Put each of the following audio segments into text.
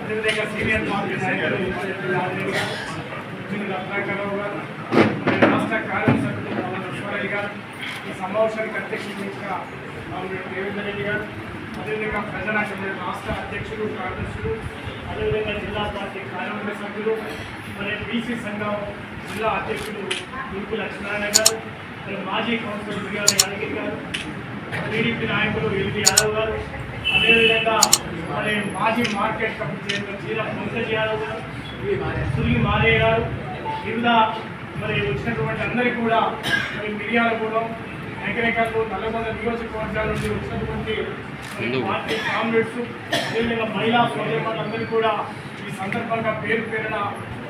అదేవిధంగా senior party నాయకులు రత్నాకరరావు గారు, రాష్ట్ర కార్యసభ్యులు లక్ష్మారెడ్డి గారు, ఈ సమావేశానికి అధ్యక్షులు రేవంత్ రెడ్డి గారు, అదేవిధంగా ప్రజా రాష్ట్ర అధ్యక్షులు కార్యదర్శులు, అదేవిధంగా జిల్లా పార్టీ కార్యవర్గ సభ్యులు, మరి బీసీ సంఘం జిల్లా అధ్యక్షులు దుర్గు లక్ష్మీనారాయణ గారు, మరి మాజీ కౌన్సిలర్ బిర్యాల యాదగిరి గారు, టీడీపీ నాయకులు ఎల్బీ యాదవ్ గారు, అదేవిధంగా మరి మాజీ మార్కెట్ కమిటీ చైర్మన్ చీర పంకజ్ యాదవ్ గారు, సుల్లి మారయ్య గారు, వివిధ మరి వచ్చినటువంటి అందరికీ కూడా మరి మిర్యాలగూడెం, వెంకరేకల్లు, నల్లగొండ నియోజకవర్గాల నుండి వచ్చినటువంటి పార్టీ కామ్రేడ్స్, అదేవిధంగా మహిళా సోదరులందరికీ కూడా ఈ సందర్భంగా పేరు పేరున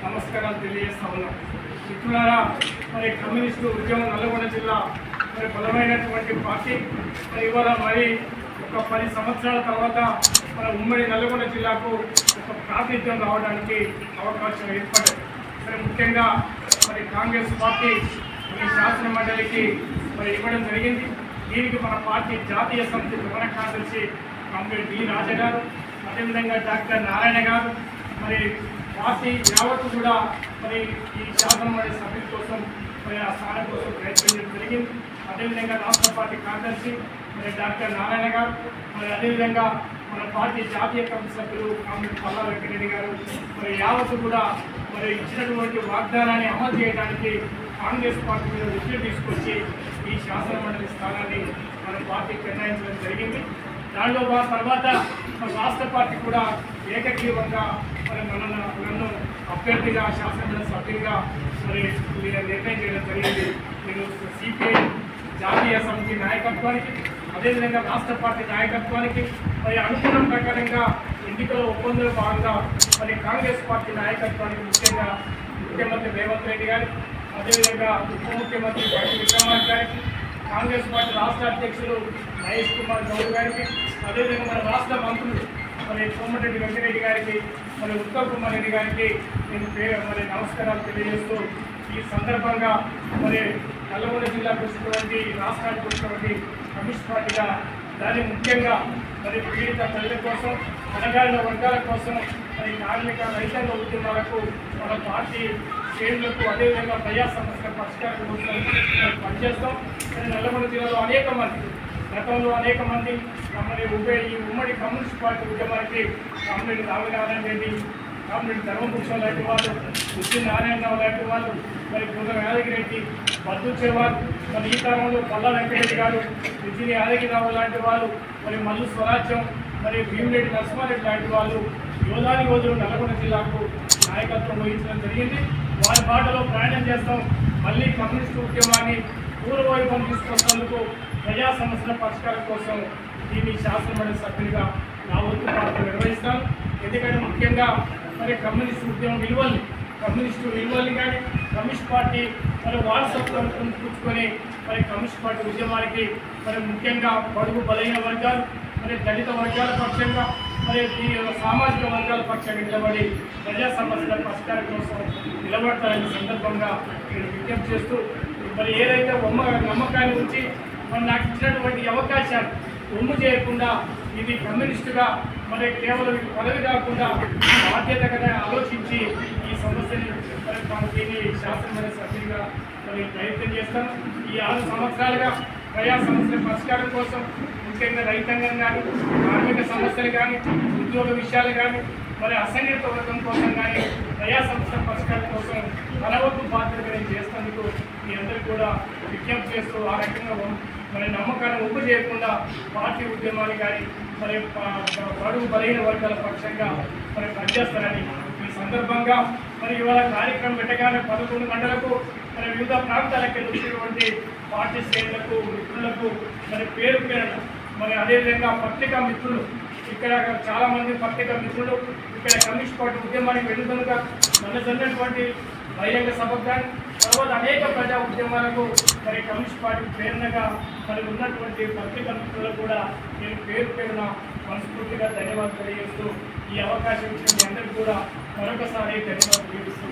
నమస్కారాలు తెలియజేస్తా ఉన్నాం. మిత్రులారా, మరి కమ్యూనిస్టు ఉద్యమం నల్లగొండ జిల్లా మరి బలమైనటువంటి పార్టీ. మరి ఇవాళ మరి ఒక 10 సంవత్సరాల తర్వాత మన ఉమ్మడి నల్లగొండ జిల్లాకు ఒక ప్రాతినిధ్యం రావడానికి అవకాశం ఏర్పడింది. మరి ముఖ్యంగా మరి కాంగ్రెస్ పార్టీ మరి శాసన మండలికి మరి ఇవ్వడం జరిగింది. దీనికి మన పార్టీ జాతీయ సమితి ప్రధాన కార్యదర్శి కామ్రేడ్ డి రాజా గారు, అదేవిధంగా డాక్టర్ నారాయణ గారు, మరి పార్టీ యావత్తు కూడా మరి ఈ శాసన మండలి సభ్యుల కోసం మరి ఆ స్థానం కోసం ప్రయత్నించడం జరిగింది. అదేవిధంగా రాష్ట్ర పార్టీ కార్యదర్శి మరి డాక్టర్ నారాయణ గారు, మరి అదేవిధంగా మన పార్టీ జాతీయ కమిటీ సభ్యులు కామ్రేడ్ పల్లా వెంకటరెడ్డి గారు మరి యావత్తు కూడా మరి ఇచ్చినటువంటి వాగ్దానాన్ని అమలు చేయడానికి కాంగ్రెస్ పార్టీ మీద ఒత్తిడి తీసుకొచ్చి ఈ శాసన మండలి స్థానాన్ని మన పార్టీ కేటాయించడం జరిగింది. దానిలో తర్వాత రాష్ట్ర పార్టీ కూడా ఏకగ్రీవంగా మరి నన్ను అభ్యర్థిగా శాసనమండలి సభ్యులుగా మరి నిర్ణయం చేయడం జరిగింది. నేను సిపిఐ జాతీయ సమితి నాయకత్వానికి, అదేవిధంగా రాష్ట్ర పార్టీ నాయకత్వానికి మరి అనుకున్న ప్రకారంగా ఎన్నికల ఒప్పందంలో భాగంగా మరి కాంగ్రెస్ పార్టీ నాయకత్వానికి ముఖ్యంగా ముఖ్యమంత్రి రేవంత్ రెడ్డి గారికి, అదేవిధంగా ఉప ముఖ్యమంత్రి బట్టి విక్రమార్క గారికి, కాంగ్రెస్ పార్టీ రాష్ట్ర అధ్యక్షులు మహేష్ కుమార్ గౌడ్ గారికి, అదేవిధంగా మన రాష్ట్ర మంత్రులు మరి కోమటిరెడ్డి వెంకటరెడ్డి గారికి, మరి ఉత్తమ్ కుమార్ రెడ్డి గారికి నేను మరి నమస్కారాలు తెలియజేస్తూ ఈ సందర్భంగా మరి నల్లగొండ జిల్లాకు వచ్చినటువంటి రాష్ట్రానికి వచ్చినటువంటి కమ్యూనిస్ట్ పార్టీగా దాన్ని ముఖ్యంగా మరి పీడిత ప్రజల కోసం, అణగారిన వర్గాల కోసం, మరి కార్మిక రైతాంగ ఉద్యమాలకు మన పార్టీ శ్రేణులకు, అదేవిధంగా ప్రజా సమస్యల పరిష్కారం కోసం పనిచేస్తాం. మరి నల్లగొండ జిల్లాలో అనేక మంది గతంలో మరి ఈ ఉమ్మడి కమ్యూనిస్ట్ పార్టీ ఉద్యమానికి కామ్రేడ్ రామనారాయణ రెడ్డి, కామ్రేడ్ ధర్మభూషణ్ లాంటి వాళ్ళు, ఉద్ది నారాయణరావు లాంటి వాళ్ళు, మరి గుండ్ర యాదగిరెడ్డి, బద్దు చేవారు, మరి ఈ తరంలో పల్లా వెంకటరెడ్డి గారు, ఉద్ది యాదగిరిరావు లాంటి వాళ్ళు, మరి మల్లు స్వరాజ్యం, మరి భీమిరెడ్డి నరసింహారెడ్డి లాంటి వాళ్ళు యోధులు నల్లగొండ జిల్లాకు నాయకత్వం వహించడం జరిగింది. వారి బాటలో ప్రయాణం చేస్తాం. మళ్ళీ కమ్యూనిస్టు ఉద్యమాన్ని పూర్వవైభవం తీసుకొచ్చేందుకు ప్రజా సమస్యల పరిష్కారం కోసం దీన్ని శాసనమండలి సభ్యులుగా నా వంతు పాత్ర నిర్వహిస్తాను. ఎందుకంటే ముఖ్యంగా మరి కమ్యూనిస్టు ఉద్యమం కమ్యూనిస్టు విలువల్ని కానీ కమ్యూనిస్ట్ పార్టీ మరి వారసత్వం పుచ్చుకొని మరి కమ్యూనిస్ట్ పార్టీ ఉద్యమానికి మరి ముఖ్యంగా బడుగు బలైన వర్గాలు, మరి దళిత వర్గాల పక్షంగా, మరి సామాజిక వర్గాల పక్షంగా నిలబడి ప్రజా సమస్యల పరిష్కారం కోసం నిలబడతారనే సందర్భంగా నేను విజ్ఞప్తి చేస్తూ, మరి ఏదైతే నమ్మకాన్ని ఉంచి మరి నాకు ఇచ్చినటువంటి అవకాశాలు ఒమ్ము చేయకుండా ఇది కమ్యూనిస్టుగా మరి కేవలం ఇది పదవి కాకుండా బాధ్యతగా ఆలోచించి ఈ సమస్యని మరి దీన్ని శాసనమండలి సభ్యులుగా మరి ప్రయత్నం చేస్తాను. ఈ 6 సంవత్సరాలుగా ప్రజా సమస్యల పరిష్కారం కోసం ముఖ్యంగా రైతాంగం కానీ, కార్మిక సమస్యలు కానీ, ఉద్యోగ విషయాలు కానీ, మరి అసంఘటిత వర్గం కోసం కానీ ప్రజా సమస్యల పరిష్కారం కోసం తనవద్దు బాధ్యతగా నేను చేసేందుకు మీ అందరికీ కూడా విజ్ఞప్తి చేస్తూ ఆ రకంగా మరి నమ్మకాన్ని ఒప్పు చేయకుండా పార్టీ ఉద్యమాన్ని కానీ మరి బడుగు బలహీన వర్గాల పక్షంగా మరి పనిచేస్తారని ఈ సందర్భంగా మరి ఇవాళ కార్యక్రమం పెట్టగానే 11 గంటలకు మరి వివిధ ప్రాంతాలకు వచ్చినటువంటి పార్టీ శ్రేణులకు, మిత్రులకు మరి పేరు మరి అదేవిధంగా పత్రికా మిత్రులు, ఇక్కడ చాలామంది పత్రికా మిత్రులు ఇక్కడ కమ్యూనిస్ట్ పార్టీ ఉద్యమానికి వెళ్తుండగా మన జరిగినటువంటి బహిరంగ సభకు కానీ తర్వాత అనేక ప్రజా ఉద్యమాలకు మరి కమ్యూనిస్ట్ పార్టీ ప్రేరణగా మరి ఉన్నటువంటి పత్రికా మిత్రులకు కూడా నేను పేరున మనస్ఫూర్తిగా ధన్యవాదాలు తెలియజేస్తూ ఈ అవకాశం ఇచ్చిన మీ అందరికీ కూడా మరొకసారి ధన్యవాదాలు తెలియజేస్తూ